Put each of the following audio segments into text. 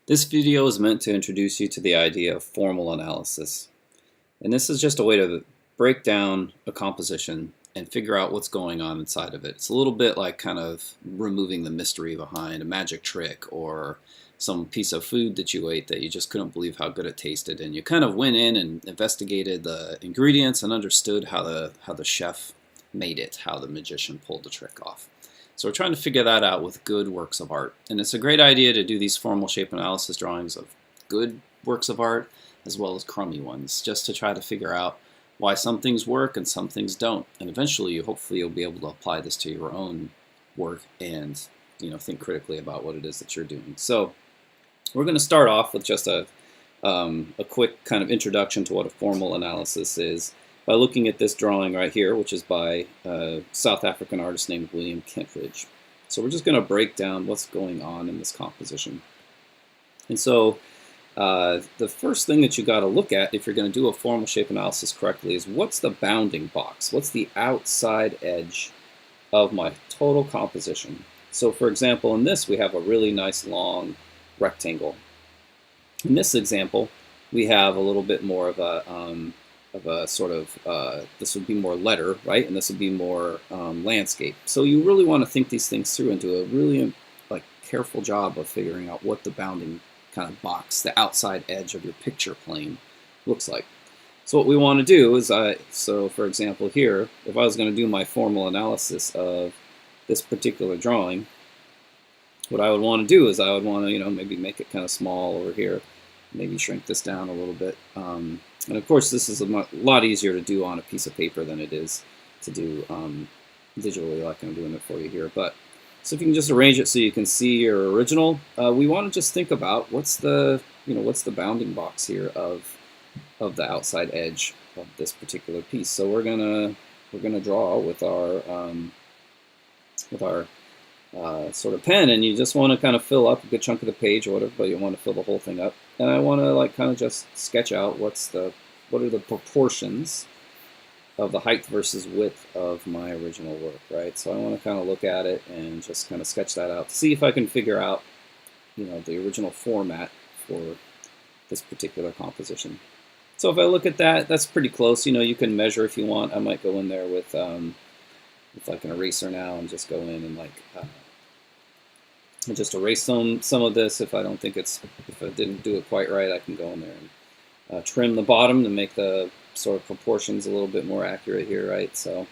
This video is meant to introduce you to the idea of formal analysis. And this is just a way to break down a composition and figure out what's going on inside of it. It's a little bit like kind of removing the mystery behind a magic trick or some piece of food that you ate that you just couldn't believe how good it tasted. And you kind of went in and investigated the ingredients and understood how the chef made it, how the magician pulled the trick off. So we're trying to figure that out with good works of art. And it's a great idea to do these formal shape analysis drawings of good works of art as well as crummy ones, just to try to figure out why some things work and some things don't. And eventually, hopefully, you'll be able to apply this to your own work and think critically about what it is that you're doing. So we're going to start off with just a quick kind of introduction to what a formal analysis is, by looking at this drawing right here, which is by a South African artist named William Kentridge. So we're just going to break down what's going on in this composition. And so the first thing that you got to look at if you're going to do a formal shape analysis correctly is what's the bounding box? What's the outside edge of my total composition? So for example, in this we have a really nice long rectangle. In this example, we have a little bit more of a sort of, this would be more letter, right? And this would be more landscape. So you really want to think these things through and do a really careful job of figuring out what the bounding kind of box, the outside edge of your picture plane looks like. So what we want to do is, so for example here, if I was going to do my formal analysis of this particular drawing, what I would want to do is I would want to, maybe make it kind of small over here, maybe shrink this down a little bit. And of course, this is a lot easier to do on a piece of paper than it is to do digitally, like I'm doing it for you here. But so if you can just arrange it so you can see your original, we want to just think about what's the bounding box here of the outside edge of this particular piece. So we're gonna draw with our sort of pen, and you just want to kind of fill up a good chunk of the page or whatever, but you want to fill the whole thing up. And I want to kind of just sketch out what are the proportions of the height versus width of my original work, right? So I want to kind of look at it and just kind of sketch that out, see if I can figure out, the original format for this particular composition. So if I look at that, that's pretty close. You can measure if you want. I might go in there with like an eraser now and just go in and and just erase some of this. If I didn't do it quite right, I can go in there and trim the bottom to make the sort of proportions a little bit more accurate here, right? So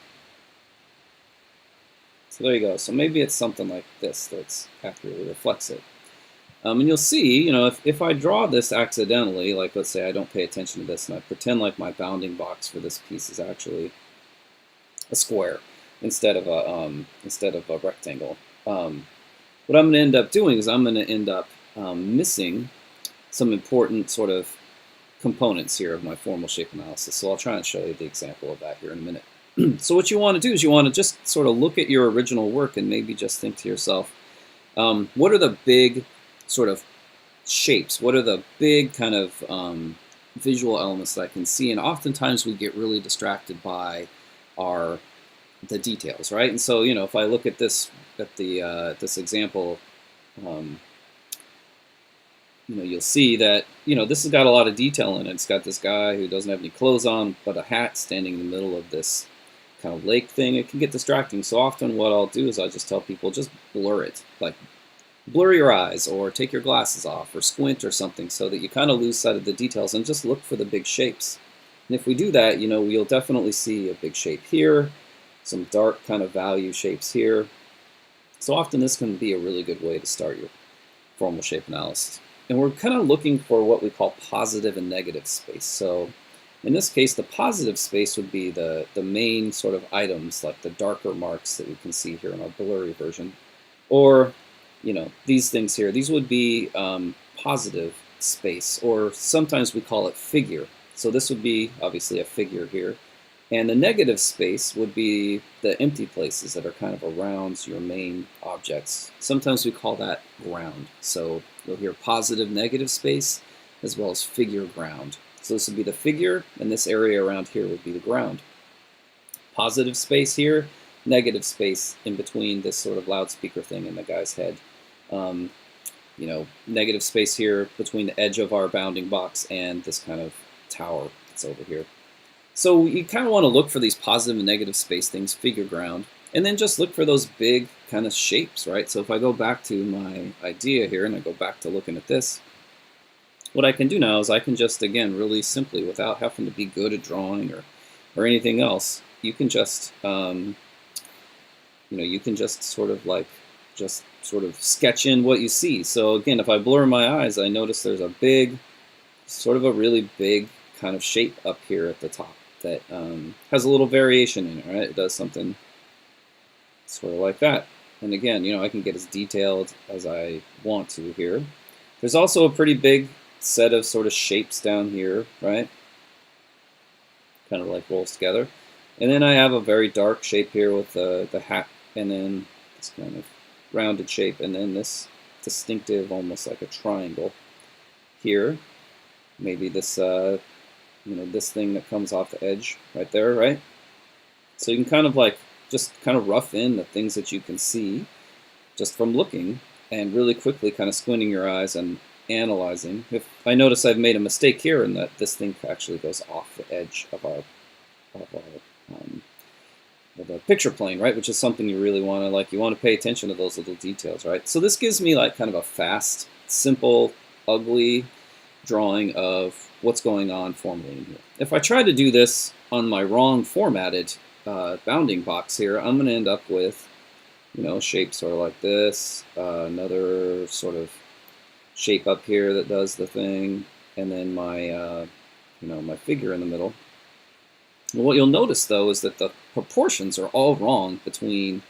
there you go. So maybe it's something like this that's accurately reflects it. And you'll see, if I draw this accidentally, like let's say I don't pay attention to this and I pretend like my bounding box for this piece is actually a square instead of a rectangle. What I'm going to end up doing is I'm going to end up missing some important sort of components here of my formal shape analysis. So I'll try and show you the example of that here in a minute. So what you want to do is you want to just sort of look at your original work and maybe just think to yourself, what are the big sort of shapes? What are the big kind of visual elements that I can see? And oftentimes we get really distracted by the details, right? And so, if I look at this example, you'll see that, this has got a lot of detail in it. It's got this guy who doesn't have any clothes on, but a hat standing in the middle of this kind of lake thing. It can get distracting. So often what I'll do is I just tell people, just blur it. Like, blur your eyes or take your glasses off or squint or something so that you kind of lose sight of the details and just look for the big shapes. And if we do that, you'll definitely see a big shape here, some dark kind of value shapes here. So often this can be a really good way to start your formal shape analysis. And we're kind of looking for what we call positive and negative space. So in this case, the positive space would be the main sort of items, like the darker marks that we can see here in our blurry version. Or, these things here, these would be positive space, or sometimes we call it figure. So this would be obviously a figure here. And the negative space would be the empty places that are kind of around your main objects. Sometimes we call that ground. So you'll hear positive, negative space, as well as figure ground. So this would be the figure, and this area around here would be the ground. Positive space here, negative space in between this sort of loudspeaker thing in the guy's head. negative space here between the edge of our bounding box and this kind of tower that's over here. So you kind of want to look for these positive and negative space things, figure ground, and then just look for those big kind of shapes, right? So if I go back to my idea here and I go back to looking at this, what I can do now is I can just, again, really simply, without having to be good at drawing or anything else, you can just, you can just sort of sketch in what you see. So again, if I blur my eyes, I notice there's a big, sort of a really big kind of shape up here at the top that has a little variation in it, right? It does something sort of like that. And again, I can get as detailed as I want to here. There's also a pretty big set of sort of shapes down here, right? Kind of like rolls together. And then I have a very dark shape here with the hat, and then this kind of rounded shape, and then this distinctive, almost like a triangle here. Maybe this, this thing that comes off the edge right there, right? So you can kind of like just kind of rough in the things that you can see just from looking and really quickly kind of squinting your eyes and analyzing. If I notice I've made a mistake here and that this thing actually goes off the edge of the picture plane, right? Which is something you really want to like. You want to pay attention to those little details, right? So this gives me like kind of a fast, simple, ugly drawing of what's going on formally in here. If I try to do this on my wrong formatted bounding box here, I'm going to end up with, shape sort of like this, another sort of shape up here that does the thing, and then my, my figure in the middle. And what you'll notice, though, is that the proportions are all wrong between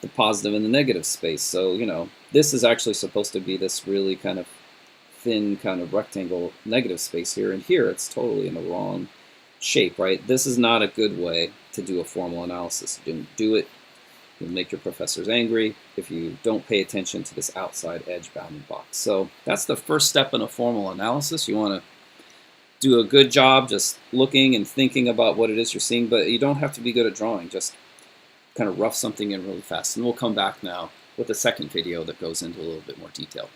the positive and the negative space. So, this is actually supposed to be this really kind of thin kind of rectangle negative space here, and here it's totally in the wrong shape, right? This is not a good way to do a formal analysis. You don't do it, you'll make your professors angry if you don't pay attention to this outside edge bounding box. So that's the first step in a formal analysis. You want to do a good job just looking and thinking about what it is you're seeing, but you don't have to be good at drawing. Just kind of rough something in really fast. And we'll come back now with a second video that goes into a little bit more detail.